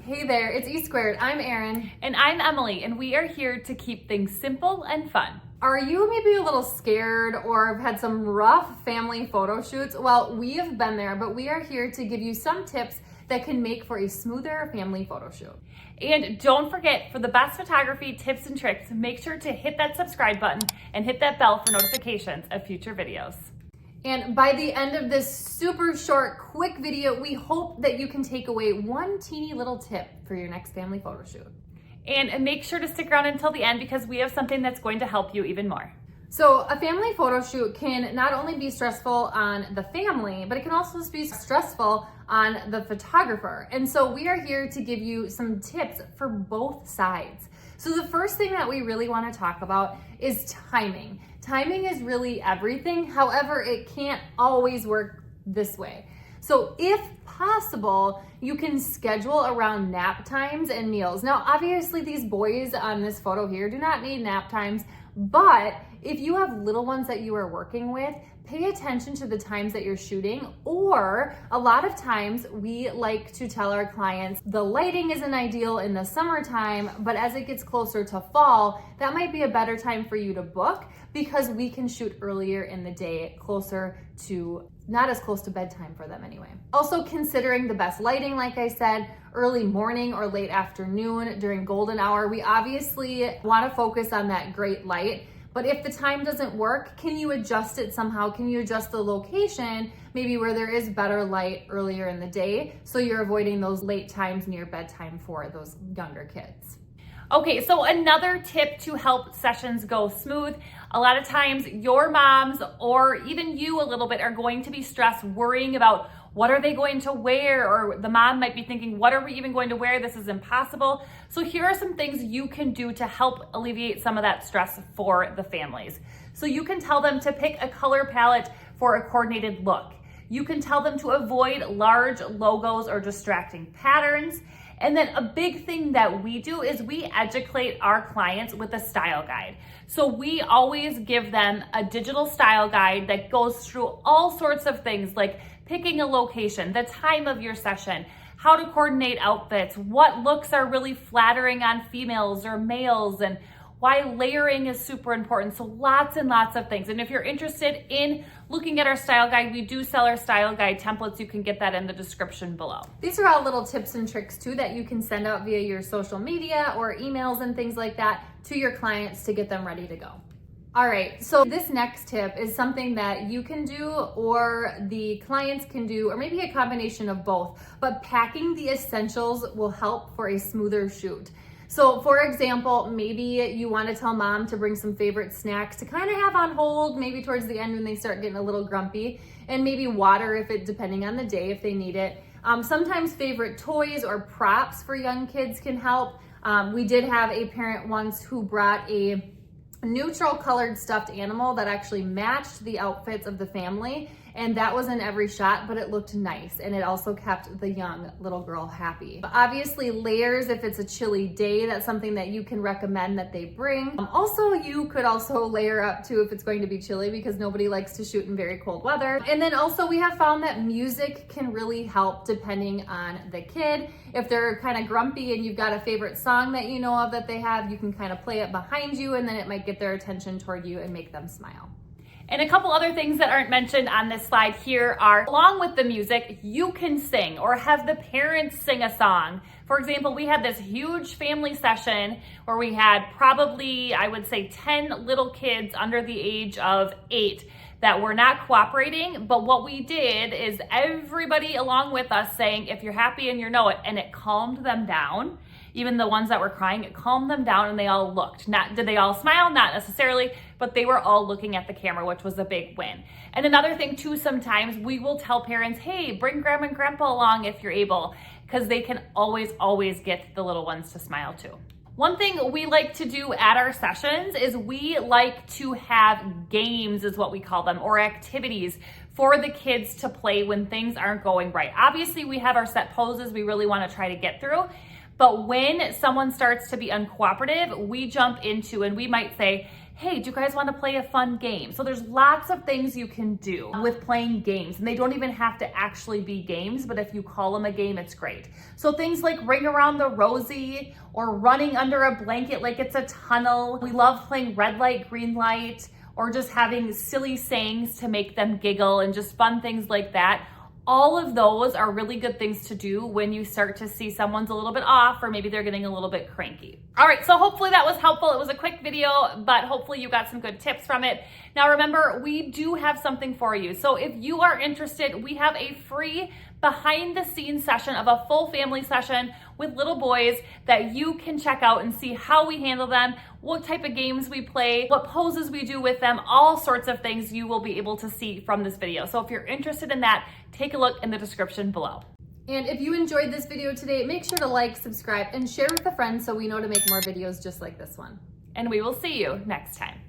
Hey there, it's E Squared. I'm Erin. And I'm Emily, and we are here to keep things simple and fun. Are you maybe a little scared or have had some rough family photo shoots? Well, we have been there, but we are here to give you some tips that can make for a smoother family photo shoot. And don't forget, for the best photography tips and tricks, make sure to hit that subscribe button and hit that bell for notifications of future videos. And by the end of this super short, quick video, we hope that you can take away one teeny little tip for your next family photo shoot. And make sure to stick around until the end because we have something that's going to help you even more. So a family photo shoot can not only be stressful on the family, but it can also be stressful on the photographer. And so we are here to give you some tips for both sides. So the first thing that we really want to talk about is timing. Timing is really everything. However, it can't always work this way. So if possible, you can schedule around nap times and meals. Now, obviously these boys on this photo here do not need nap times, but if you have little ones that you are working with, pay attention to the times that you're shooting, or a lot of times we like to tell our clients the lighting isn't ideal in the summertime, but as it gets closer to fall, that might be a better time for you to book because we can shoot earlier in the day, closer to, not as close to bedtime for them anyway. Also considering the best lighting, like I said, early morning or late afternoon during golden hour, we obviously want to focus on that great light. But if the time doesn't work, can you adjust it somehow? Can you adjust the location, maybe where there is better light earlier in the day, so you're avoiding those late times near bedtime for those younger kids? Okay, so another tip to help sessions go smooth, a lot of times your moms or even you a little bit are going to be stressed worrying about what are they going to wear, or the mom might be thinking, what are we even going to wear? This is impossible. So here are some things you can do to help alleviate some of that stress for the families. So you can tell them to pick a color palette for a coordinated look. You can tell them to avoid large logos or distracting patterns. And then a big thing that we do is we educate our clients with a style guide. So we always give them a digital style guide that goes through all sorts of things like picking a location, the time of your session, how to coordinate outfits, what looks are really flattering on females or males, and why layering is super important. So lots and lots of things. And if you're interested in looking at our style guide, we do sell our style guide templates. You can get that in the description below. These are all little tips and tricks too that you can send out via your social media or emails and things like that to your clients to get them ready to go. All right, so this next tip is something that you can do or the clients can do, or maybe a combination of both, but packing the essentials will help for a smoother shoot. So for example, maybe you want to tell mom to bring some favorite snacks to kind of have on hold, maybe towards the end when they start getting a little grumpy, and maybe water if it, depending on the day, if they need it. Sometimes favorite toys or props for young kids can help. We did have a parent once who brought a neutral colored stuffed animal that actually matched the outfits of the family, and that was in every shot, but it looked nice, and it also kept the young little girl happy. But obviously layers, if it's a chilly day, that's something that you can recommend that they bring. Also, you could also layer up too if it's going to be chilly, because nobody likes to shoot in very cold weather. And then also we have found that music can really help depending on the kid. If they're kind of grumpy and you've got a favorite song that you know of that they have, you can kind of play it behind you, and then it might get their attention toward you and make them smile. And a couple other things that aren't mentioned on this slide here are, along with the music, you can sing or have the parents sing a song. For example, we had this huge family session where we had probably, I would say, 10 little kids under the age of 8 that were not cooperating. But what we did is everybody along with us saying, if you're happy and you know it, and it calmed them down. Even the ones that were crying, it calmed them down and they all looked. Not, did they all smile? Not necessarily, but they were all looking at the camera, which was a big win. And another thing too, sometimes we will tell parents, hey, bring grandma and grandpa along if you're able, because they can always get the little ones to smile too. One thing we like to do at our sessions is we like to have games, is what we call them, or activities for the kids to play when things aren't going right. Obviously, we have our set poses we really want to try to get through. But when someone starts to be uncooperative, we jump into and we might say, hey, do you guys want to play a fun game? So there's lots of things you can do with playing games, and they don't even have to actually be games, but if you call them a game, it's great. So things like ring around the rosy or running under a blanket like it's a tunnel. We love playing red light, green light, or just having silly sayings to make them giggle and just fun things like that. All of those are really good things to do when you start to see someone's a little bit off or maybe they're getting a little bit cranky. All right, so hopefully that was helpful. It was a quick video, but hopefully you got some good tips from it. Now remember, we do have something for you. So if you are interested, we have a free behind the scenes session of a full family session with little boys that you can check out and see how we handle them, what type of games we play, what poses we do with them, all sorts of things you will be able to see from this video. So if you're interested in that, take a look in the description below. And if you enjoyed this video today, make sure to like, subscribe, and share with a friend so we know to make more videos just like this one. And we will see you next time.